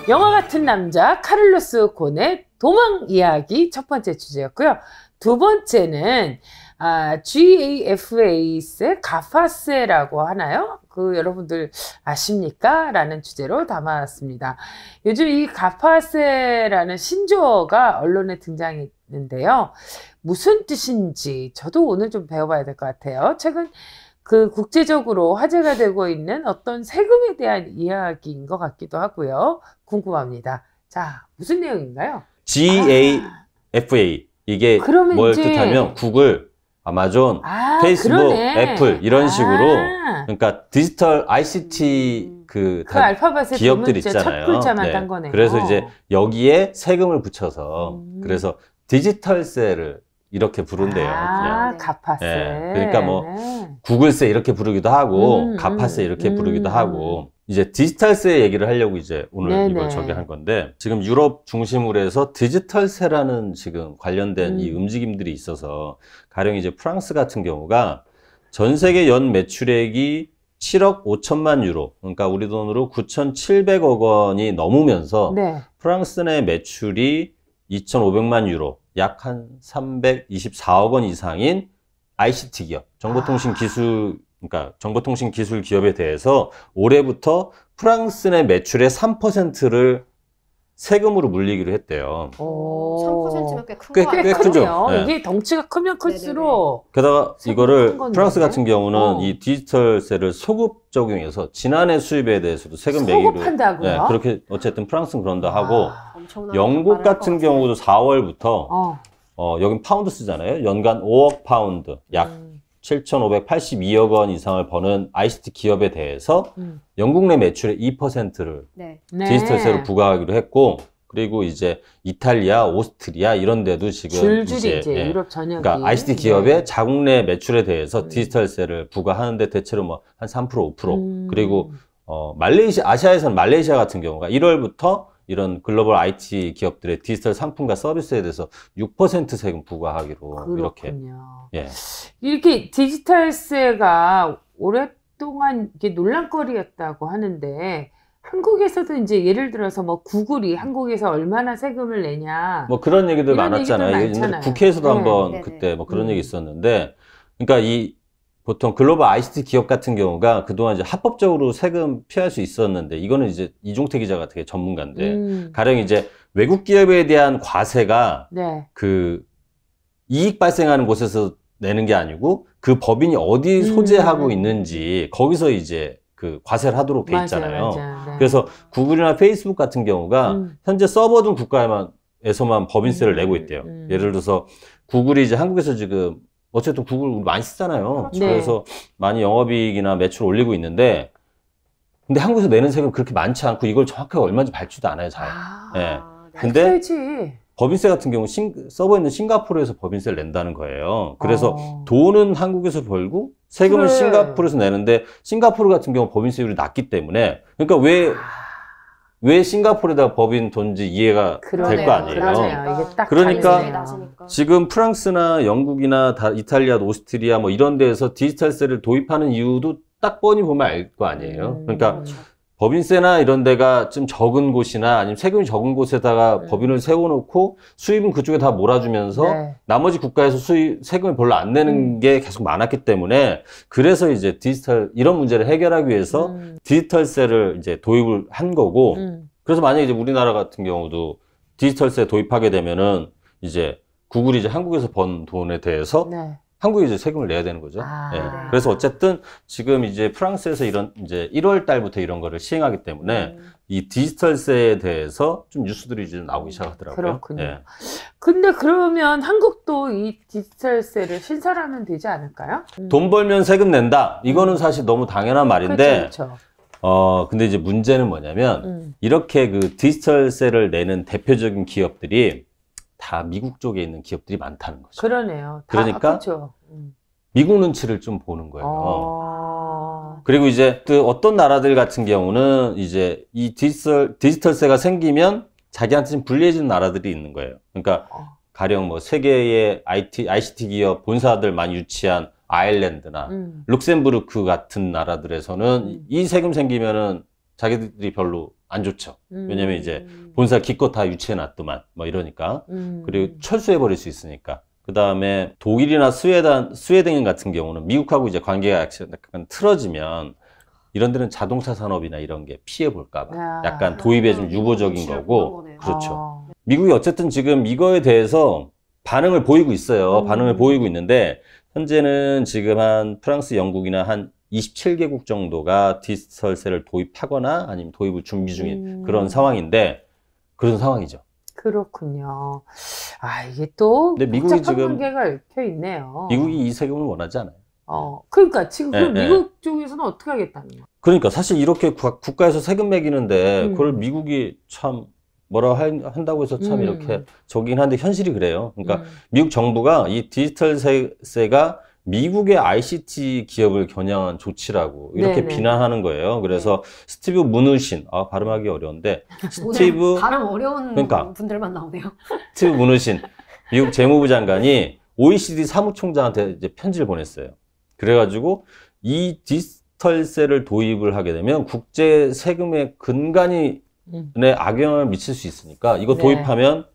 영화 같은 남자 카를로스 곤의 도망 이야기 첫 번째 주제였고요. 두 번째는 GAFA의 가파세라고 하나요? 그 여러분들 아십니까? 라는 주제로 담아왔습니다. 요즘 이 가파세라는 신조어가 언론에 등장했는데요. 무슨 뜻인지 저도 오늘 좀 배워봐야 될 것 같아요. 최근 그 국제적으로 화제가 되고 있는 어떤 세금에 대한 이야기인 것 같기도 하고요. 궁금합니다. 자, 무슨 내용인가요? GAFA 이게 뭘 뜻하면 구글, 아마존, 페이스북, 그러네. 애플 이런 식으로 그러니까 디지털 ICT 그 기업들 있잖아요. 첫 글자만 딴 거네요. 그래서 이제 여기에 세금을 붙여서 그래서 디지털세를 이렇게 부른대요. 그냥. 가파세. 네. 그러니까 뭐 구글세 이렇게 부르기도 하고 가파세 이렇게 부르기도 하고 이제 디지털세 얘기를 하려고 이제 오늘 이걸 저기 한 건데 지금 유럽 중심으로 해서 디지털세라는 지금 관련된 이 움직임들이 있어서 가령 이제 프랑스 같은 경우가 전 세계 연 매출액이 7억 5천만 유로 그러니까 우리 돈으로 9,700억 원이 넘으면서 프랑스 내 매출이 2,500만 유로 약 한 324억 원 이상인 ICT 기업, 정보통신 기술 그러니까 정보통신 기술 기업에 대해서 올해부터 프랑스 내 매출의 3%를 세금으로 물리기로 했대요. 3%면 꽤 꽤 크죠. 네. 이게 덩치가 크면 클수록. 게다가 이거를 프랑스 같은 경우는 이 디지털세를 소급 적용해서 지난해 수입에 대해서도 세금 매기로. 소급한다고요? 네, 그렇게 어쨌든 프랑스는 그런다 하고 영국 같은 경우도 4월부터 여긴 파운드 쓰잖아요. 연간 5억 파운드, 약 7,582억 원 이상을 버는 ICT 기업에 대해서 영국 내 매출의 2%를 디지털세로 부과하기로 했고 그리고 이제 이탈리아, 오스트리아 이런 데도 지금 이제 유럽 전역이 그러니까 ICT 기업의 자국 내 매출에 대해서 디지털세를 부과하는데 대체로 뭐 한 3%, 5% 그리고 아시아에서는 말레이시아 같은 경우가 1월부터 이런 글로벌 IT 기업들의 디지털 상품과 서비스에 대해서 6% 세금 부과하기로 그렇군요. 이렇게 이렇게 디지털세가 오랫동안 이게 논란거리였다고 하는데 한국에서도 이제 예를 들어서 뭐 구글이 한국에서 얼마나 세금을 내냐 뭐 그런 얘기들 많았잖아요. 국회에서도 한번 그때 뭐 그런 얘기 있었는데 그러니까 보통 글로벌 ICT 기업 같은 경우가 그동안 이제 합법적으로 세금 피할 수 있었는데 이거는 이제 이종태 기자가 되게 전문가인데 가령 이제 외국 기업에 대한 과세가 그 이익 발생하는 곳에서 내는 게 아니고 그 법인이 어디 소재하고 있는지 거기서 이제 그 과세를 하도록 돼 있잖아요. 그래서 구글이나 페이스북 같은 경우가 현재 서버등 국가에서만 법인세를 내고 있대요. 예를 들어서 구글이 이제 한국에서 지금 어쨌든 구글 우리 많이 쓰잖아요. 그래서 많이 영업이익이나 매출 올리고 있는데 근데 한국에서 내는 세금 그렇게 많지 않고 이걸 정확하게 얼마인지 밝지도 않아요. 잘. 근데 법인세 같은 경우 서버에 있는 싱가포르에서 법인세를 낸다는 거예요. 그래서 돈은 한국에서 벌고 세금은 싱가포르에서 내는데 싱가포르 같은 경우 법인세율이 낮기 때문에 그러니까 왜 싱가포르에다가 법인 돈지 이해가 될 거 아니에요. 그러니까 지금 프랑스나 영국이나 이탈리아, 오스트리아 뭐 이런 데에서 디지털세를 도입하는 이유도 딱 뻔히 보면 알 거 아니에요. 그러니까 법인세나 이런 데가 좀 적은 곳이나 아니면 세금이 적은 곳에다가 법인을 세워놓고 수입은 그쪽에 다 몰아주면서 나머지 국가에서 세금을 별로 안 내는 게 계속 많았기 때문에 그래서 이제 이런 문제를 해결하기 위해서 디지털세를 이제 도입을 한 거고 그래서 만약에 이제 우리나라 같은 경우도 디지털세 도입하게 되면은 이제 구글이 이제 한국에서 번 돈에 대해서 한국이 이제 세금을 내야 되는 거죠. 그래서 어쨌든 지금 이제 프랑스에서 이제 1월 달부터 이런 거를 시행하기 때문에 이 디지털세에 대해서 좀 뉴스들이 이제 나오기 시작하더라고요. 그렇군요. 근데 그러면 한국도 이 디지털세를 신설하면 되지 않을까요? 돈 벌면 세금 낸다. 이거는 사실 너무 당연한 말인데. 근데 이제 문제는 뭐냐면 이렇게 그 디지털세를 내는 대표적인 기업들이 다 미국 쪽에 있는 기업들이 많다는 거죠. 그러네요. 그러니까 미국 눈치를 좀 보는 거예요. 그리고 이제 또 어떤 나라들 같은 경우는 이제 이 디지털세가 생기면 자기한테 좀 불리해지는 나라들이 있는 거예요. 그러니까 가령 뭐 세계의 ICT 기업 본사들 많이 유치한 아일랜드나 룩셈부르크 같은 나라들에서는 이 세금 생기면은 자기들이 별로 안 좋죠. 왜냐면 이제 본사 기껏 다 유치해놨더만 뭐 이러니까. 그리고 철수해버릴 수 있으니까. 그 다음에 독일이나 스웨덴 같은 경우는 미국하고 이제 관계가 약간 틀어지면 이런 데는 자동차 산업이나 이런 게 피해 볼까봐 약간 도입에 좀 유보적인 거고. 그렇죠. 미국이 어쨌든 지금 이거에 대해서 반응을 보이고 있어요. 반응을 보이고 있는데 현재는 지금 한 프랑스, 영국이나 한 27개국 정도가 디지털세를 도입하거나 아니면 도입을 준비 중인 그런 상황인데 그런 상황이죠. 그렇군요. 아, 이게 또 근데 미국이 복잡한 지금 관계가 얽혀 있네요. 미국이 이 세금을 원하지 않아요. 그러니까 지금 그럼 미국 쪽에서는 어떻게 하겠다는 거예요? 그러니까 사실 이렇게 국가에서 세금 매기는데 그걸 미국이 참 뭐라 한다고 해서 참 이렇게 저긴 한데 현실이 그래요. 그러니까 미국 정부가 이 디지털세가 미국의 ICT 기업을 겨냥한 조치라고 이렇게 비난하는 거예요. 그래서 스티브 무누신, 발음하기 어려운데 스티브 발음 어려운 그러니까, 분들만 나오네요. 스티브 무누신 미국 재무부 장관이 OECD 사무총장한테 이제 편지를 보냈어요. 그래가지고 이 디지털세를 도입을 하게 되면 국제 세금의 근간이 악영향을 미칠 수 있으니까 이거 도입하면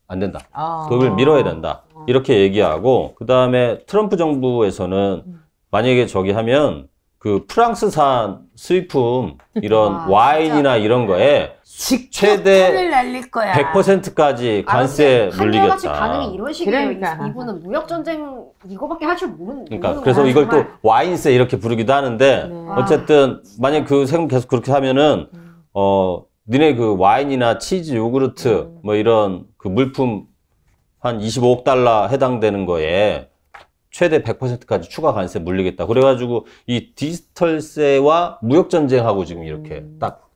안 된다. 도입을 미뤄야 된다. 이렇게 얘기하고 그 다음에 트럼프 정부에서는 만약에 저기 하면 그 프랑스산 수입품 이런 와인이나 이런 거에 최대 100%까지 관세 물리겠다. 한결같이 반응이 이런 식이에요. 그러니까. 이분은 무역전쟁 이거밖에 할 줄 모르는 그러니까 그래서 이걸 또 와인세 이렇게 부르기도 하는데 어쨌든 만약 그 세금 계속 그렇게 하면은 니네 그 와인이나 치즈, 요구르트 뭐 이런 그 물품 한 25억 달러 해당되는 거에 최대 100%까지 추가 관세 물리겠다. 그래가지고 이 디지털세와 무역전쟁하고 지금 이렇게 딱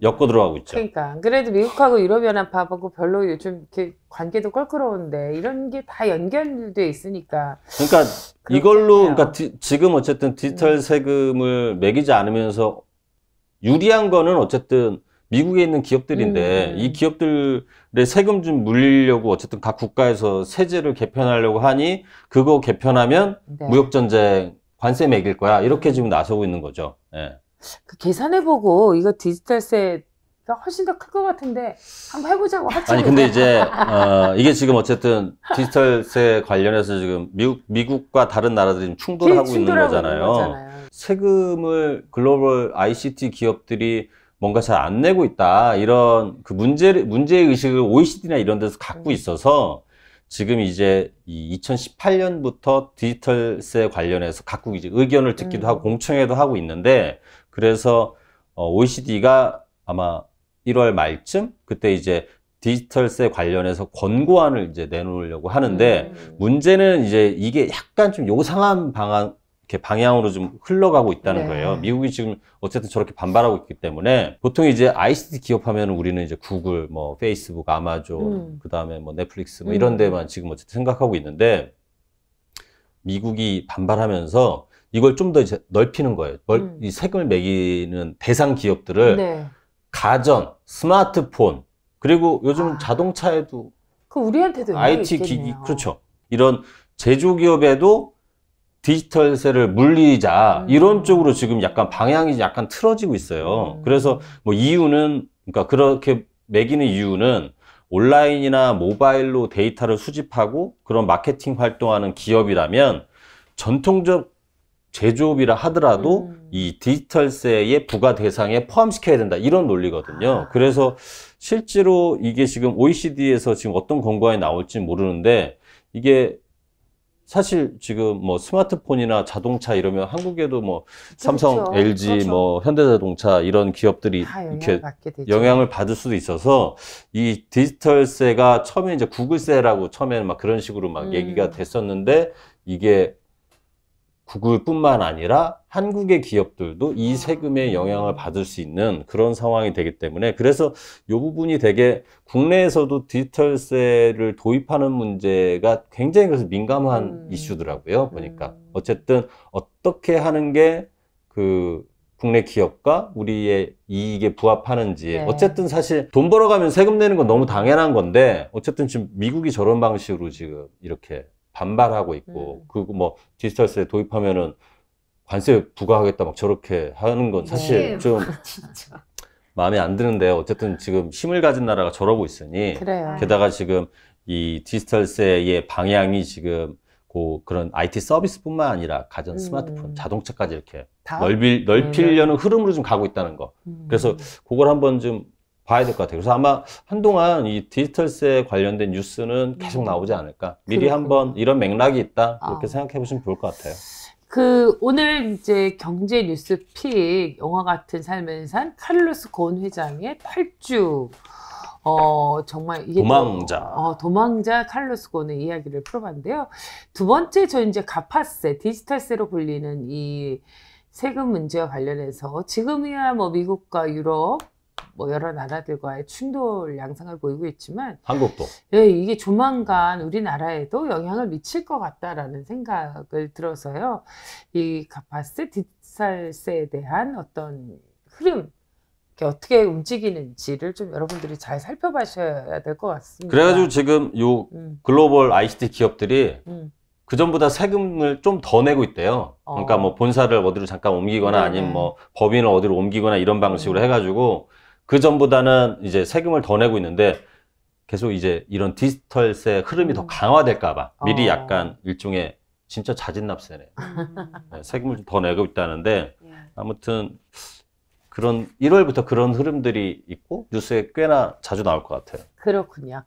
엮어 들어가고 있죠. 그러니까 그래도 미국하고 유럽연합하고 별로 요즘 이렇게 관계도 껄끄러운데 이런 게 다 연결돼 있으니까. 그러니까 이걸로 그러니까 지금 어쨌든 디지털 세금을 매기지 않으면서 유리한 거는 어쨌든 미국에 있는 기업들인데 이 기업들의 세금 좀 물리려고 어쨌든 각 국가에서 세제를 개편하려고 하니 그거 개편하면 무역전쟁 관세 매길 거야. 이렇게 지금 나서고 있는 거죠. 그 계산해보고 이거 디지털세가 훨씬 더 클 것 같은데 한번 해보자고 하죠. 아니 근데 이제 이게 지금 어쨌든 디지털세 관련해서 지금 미국과 다른 나라들이 지금 충돌하고 있는 거잖아요. 세금을 글로벌 ICT 기업들이 뭔가 잘 안 내고 있다. 이런 그 문제의식을 OECD나 이런 데서 갖고 있어서 지금 이제 이 2018년부터 디지털세 관련해서 각국 이제 의견을 듣기도 하고 공청회도 하고 있는데 그래서 OECD가 아마 1월 말쯤 그때 이제 디지털세 관련해서 권고안을 이제 내놓으려고 하는데 문제는 이제 이게 약간 좀 요상한 방향으로 좀 흘러가고 있다는 거예요. 미국이 지금 어쨌든 저렇게 반발하고 있기 때문에 보통 이제 ICT 기업하면 우리는 이제 구글, 뭐 페이스북, 아마존, 그 다음에 뭐 넷플릭스 뭐 이런 데만 지금 어쨌든 생각하고 있는데 미국이 반발하면서 이걸 좀 더 이제 넓히는 거예요. 이 세금을 매기는 대상 기업들을 가전, 스마트폰 그리고 요즘 자동차에도 그 우리한테도 IT 기기 그렇죠. 이런 제조기업에도 디지털세를 물리자 이런 쪽으로 지금 약간 방향이 약간 틀어지고 있어요. 그래서 뭐 이유는 그러니까 그렇게 매기는 이유는 온라인이나 모바일로 데이터를 수집하고 그런 마케팅 활동하는 기업이라면 전통적 제조업이라 하더라도 이 디지털세의 부과 대상에 포함시켜야 된다 이런 논리거든요. 그래서 실제로 이게 지금 OECD에서 지금 어떤 권고안이 나올지 모르는데 이게 사실 지금 뭐 스마트폰이나 자동차 이러면 한국에도 뭐 삼성, LG, 뭐 현대자동차 이런 기업들이 이렇게 영향을 받을 수도 있어서 이 디지털세가 처음에 이제 구글세라고 처음에는 막 그런 식으로 막 얘기가 됐었는데 이게 구글뿐만 아니라 한국의 기업들도 이 세금의 영향을 받을 수 있는 그런 상황이 되기 때문에 그래서 이 부분이 되게 국내에서도 디지털세를 도입하는 문제가 굉장히 그래서 민감한 이슈더라고요. 보니까 어쨌든 어떻게 하는 게 그 국내 기업과 우리의 이익에 부합하는지 어쨌든 사실 돈 벌어가면 세금 내는 건 너무 당연한 건데 어쨌든 지금 미국이 저런 방식으로 지금 이렇게 반발하고 있고 그리고 뭐 디지털세 도입하면은 관세 부과하겠다 막 저렇게 하는 건 사실 좀 마음에 안 드는데 어쨌든 지금 힘을 가진 나라가 저러고 있으니 그래요. 게다가 지금 이 디지털세의 방향이 지금 그런 IT 서비스뿐만 아니라 가전 스마트폰, 자동차까지 이렇게 넓히려는 흐름으로 좀 가고 있다는 거. 그래서 그걸 한번 좀 봐야 될 것 같아요. 그래서 아마 한동안 이 디지털세 관련된 뉴스는 계속 나오지 않을까. 미리 한번 이런 맥락이 있다. 이렇게 생각해 보시면 좋을 것 같아요. 오늘 이제 경제 뉴스 픽, 영화 같은 삶을 산 카를로스 곤 회장의 탈주. 정말 이게 도망자 카를로스 곤의 이야기를 풀어봤는데요. 두 번째, 저 이제 가파세, 디지털세로 불리는 이 세금 문제와 관련해서 지금이야 뭐 미국과 유럽, 뭐 여러 나라들과의 충돌 양상을 보이고 있지만 한국도 이게 조만간 우리나라에도 영향을 미칠 것 같다라는 생각을 들어서요. 이 가파세, 디지털세에 대한 어떤 흐름, 어떻게 움직이는지를 좀 여러분들이 잘 살펴봐셔야 될 것 같습니다. 그래가지고 지금 요 글로벌 ICT 기업들이 그 전보다 세금을 좀 더 내고 있대요. 그러니까 뭐 본사를 어디로 잠깐 옮기거나 아니면 뭐 법인을 어디로 옮기거나 이런 방식으로 해가지고 그 전보다는 이제 세금을 더 내고 있는데 계속 이제 이런 디지털세 흐름이 더 강화될까봐 미리 약간 일종의 진짜 자진납세네. 네, 세금을 좀 더 내고 있다는데 아무튼. 1월부터 그런 흐름들이 있고 뉴스에 꽤나 자주 나올 것 같아요. 그렇군요.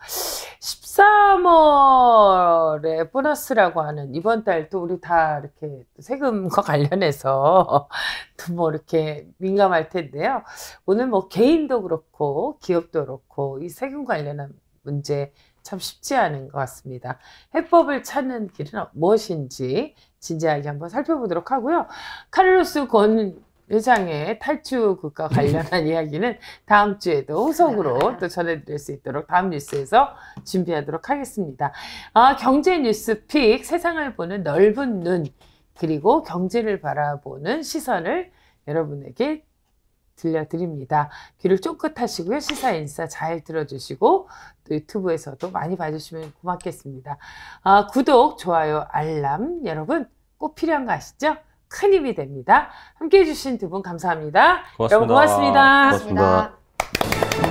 13월에 보너스라고 하는 이번 달 또 우리 다 이렇게 세금과 관련해서 또 뭐 이렇게 민감할 텐데요. 오늘 뭐 개인도 그렇고 기업도 그렇고 이 세금 관련한 문제 참 쉽지 않은 것 같습니다. 해법을 찾는 길은 무엇인지 진지하게 한번 살펴보도록 하고요. 카를로스 곤 회장의 탈주과 관련한 이야기는 다음 주에도 후속으로 또 전해드릴 수 있도록 다음 뉴스에서 준비하도록 하겠습니다. 경제 뉴스 픽, 세상을 보는 넓은 눈, 그리고 경제를 바라보는 시선을 여러분에게 들려드립니다. 귀를 쫑긋하시고요. 시사인사 잘 들어주시고 또 유튜브에서도 많이 봐주시면 고맙겠습니다. 구독, 좋아요, 알람 여러분 꼭 필요한 거 아시죠? 큰 힘이 됩니다. 함께해 주신 두 분 감사합니다. 고맙습니다. 여러분 고맙습니다. 고맙습니다.